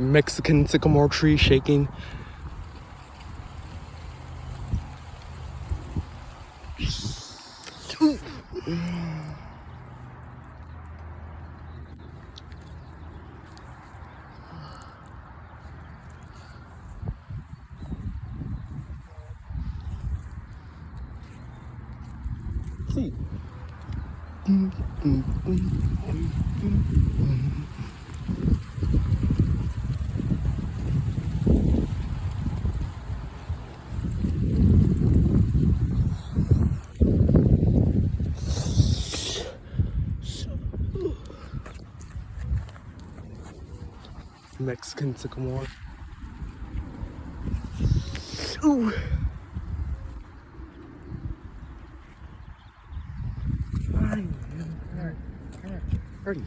Mexican sycamore tree shaking. See. Mexican sycamore. Ooh. Fine. Alright. Alright.